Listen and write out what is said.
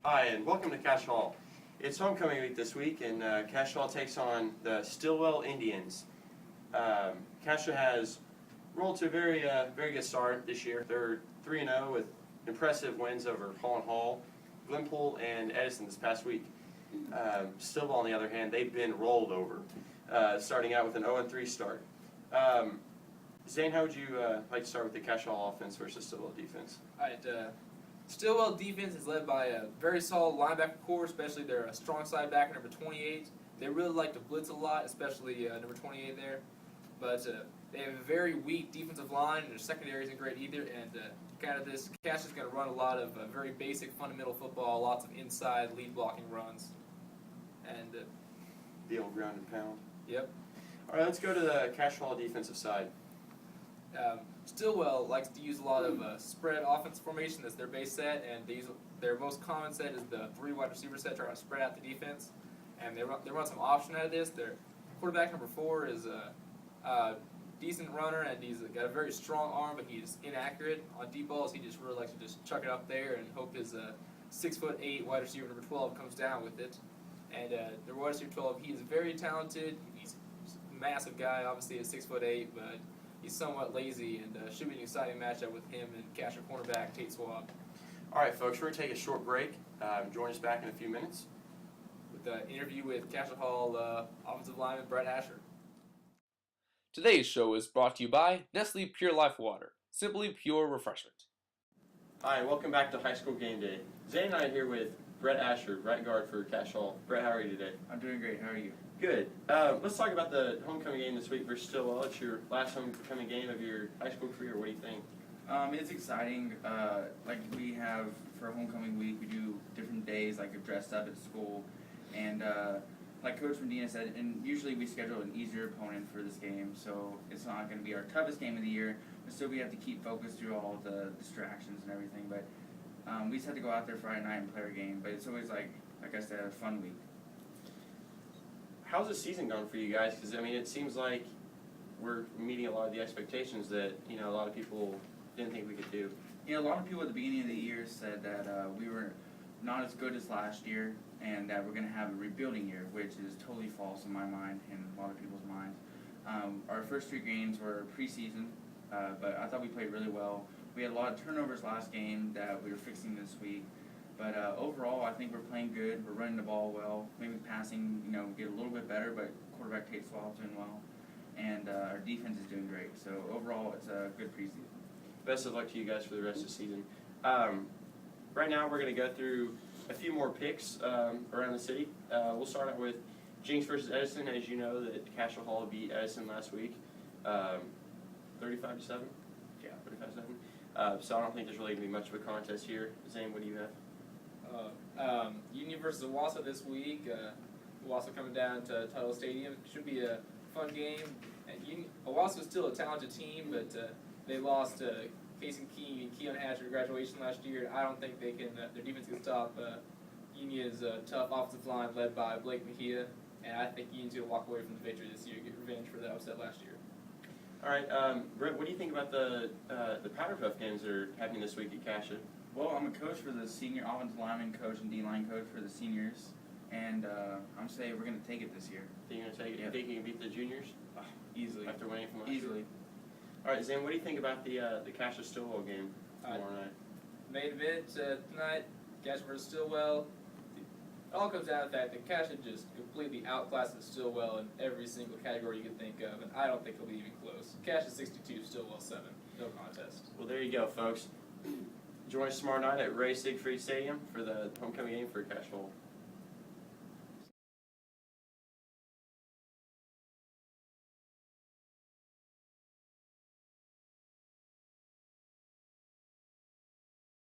Hi, and welcome to Cascia Hall. It's homecoming week this week, and Cascia Hall takes on the Stilwell Indians. Cascia has rolled to a very good start this year. They're 3-0 with impressive wins over Hall, Glenpool, and Edison this past week. Stilwell, on the other hand, they've been rolled over, starting out with an 0-3 start. Zane, how would you like to start with the Cascia Hall offense versus Stilwell defense? All right, Stilwell defense is led by a very solid linebacker core, especially their strong side backer, number 28. They really like to blitz a lot, especially number 28 there. But they have a very weak defensive line, and their secondary isn't great either. And this Cascia's going to run a lot of very basic fundamental football, lots of inside lead blocking runs. And the old ground and pound. Yep. All right, let's go to the Cascia Hall defensive side. Stillwell likes to use a lot of spread offense formation. That's their base set, and their most common set is the 3 wide receiver set, trying to spread out the defense. And they run some option out of this. Their quarterback number 4 is a decent runner, and he's got a very strong arm, but he's inaccurate on deep balls. He just really likes to just chuck it up there and hope his 6'8" wide receiver number 12 comes down with it. And their wide receiver 12, he is very talented. He's a massive guy, obviously at 6'8", but he's somewhat lazy, and should be an exciting matchup with him and Cascia cornerback Tate Swab. All right, folks, we're going to take a short break. Join us back in a few minutes with the interview with Cascia Hall offensive lineman Brett Asher. Today's show is brought to you by Nestle Pure Life Water, simply pure refreshment. Hi, welcome back to High School Game Day. Zane and I are here with Brett Asher, right guard for Cascia Hall. Brett, how are you today? I'm doing great. How are you? Good. Let's talk about the homecoming game this week versus Stilwell. It's your last homecoming game of your high school career. What do you think? It's exciting. Like we have for homecoming week, we do different days, like dressed up at school, and like Coach Medina said, and usually we schedule an easier opponent for this game, so it's not going to be our toughest game of the year, but still we have to keep focused through all the distractions and everything. But we just have to go out there Friday night and play our game. But it's always like I said, a fun week. How's the season going for you guys? Because I mean, it seems like we're meeting a lot of the expectations that a lot of people didn't think we could do. A lot of people at the beginning of the year said that we were not as good as last year, and that we're going to have a rebuilding year, which is totally false in my mind and a lot of people's minds. Our first 3 games were preseason, but I thought we played really well. We had a lot of turnovers last game that we were fixing this week. But overall, I think we're playing good. We're running the ball well. Maybe passing, get a little bit better, but quarterback Tate Swab's doing well. And our defense is doing great. So overall, it's a good preseason. Best of luck to you guys for the rest of the season. Right now, we're going to go through a few more picks around the city. We'll start out with Jinx versus Edison. As you know, that Cascia Hall beat Edison last week, 35-7. Yeah, 35-7. So I don't think there's really going to be much of a contest here. Zane, what do you have? Union versus Owasso this week. Owasso coming down to Tuttle Stadium. Should be a fun game. Owasso is still a talented team, but they lost Casey Keene and Keon Hatcher at graduation last year. I don't think they can. Their defense can stop Union's tough offensive line led by Blake Mejia, and I think Union's going to walk away from the victory this year, get revenge for the upset last year. All right, Brett, what do you think about the Powder Puff games that are happening this week at Cascia? Well, I'm a coach for the senior offensive lineman coach and D-line coach for the seniors, and I'm saying we're going to take it this year. Think you're going to take it? Yeah. You think you can beat the juniors? Easily. After winning from last Easily. year? All right, Zane, what do you think about the Cascia Stilwell game tomorrow night? Main event tonight, Cascia versus Stilwell. It all comes down to the fact that Cascia just completely outclasses Stilwell in every single category you can think of, and I don't think it'll be even close. Cascia 62, Stilwell 7. No contest. Well, there you go, folks. Join us tomorrow night at Ray Siegfried Stadium for the homecoming game for Cascia Hall.